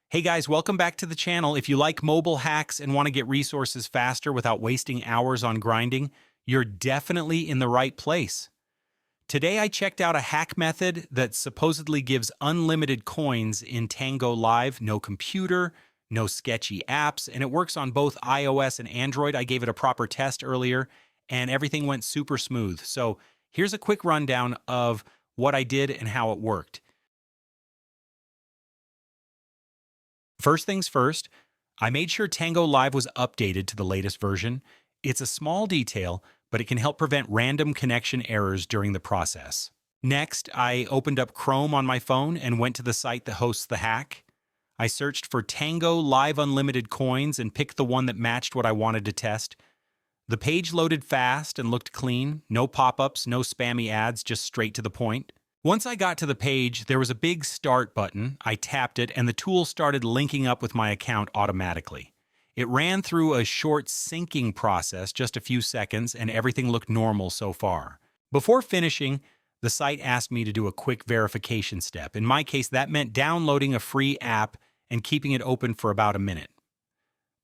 Hey guys, welcome back to the channel. If you like mobile hacks and want to get resources faster without wasting hours on grinding, you're definitely in the right place. Today I checked out a hack method that supposedly gives unlimited coins in Tango Live, no computer, no sketchy apps, and it works on both iOS and Android. I gave it a proper test earlier, and everything went super smooth. So here's a quick rundown of what I did and how it worked. First things first, I made sure Tango Live was updated to the latest version. It's a small detail, but it can help prevent random connection errors during the process. Next, I opened up Chrome on my phone and went to the site that hosts the hack. I searched for Tango Live Unlimited Coins and picked the one that matched what I wanted to test. The page loaded fast and looked clean. No pop-ups, no spammy ads, just straight to the point. Once I got to the page, there was a big Start button. I tapped it, and the tool started linking up with my account automatically. It ran through a short syncing process, just a few seconds, and everything looked normal so far. Before finishing, the site asked me to do a quick verification step. In my case, that meant downloading a free app and keeping it open for about a minute.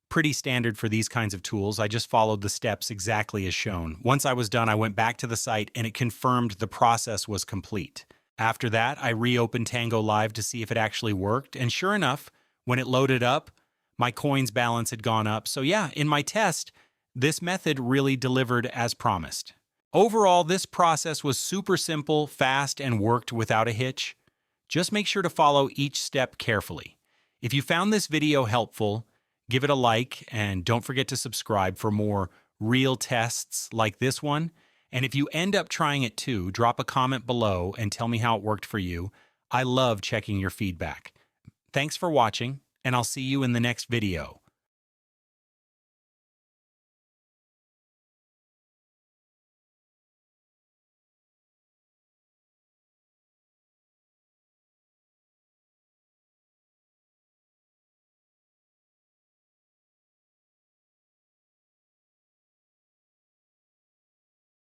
Pretty standard for these kinds of tools. I just followed the steps exactly as shown. Once I was done, I went back to the site and it confirmed the process was complete. After that, I reopened Tango Live to see if it actually worked, and sure enough, when it loaded up, my coins balance had gone up. So yeah, in my test, this method really delivered as promised. Overall, this process was super simple, fast, and worked without a hitch. Just make sure to follow each step carefully. If you found this video helpful, give it a like, and don't forget to subscribe for more real tests like this one. And if you end up trying it too, drop a comment below and tell me how it worked for you. I love checking your feedback. Thanks for watching, and I'll see you in the next video.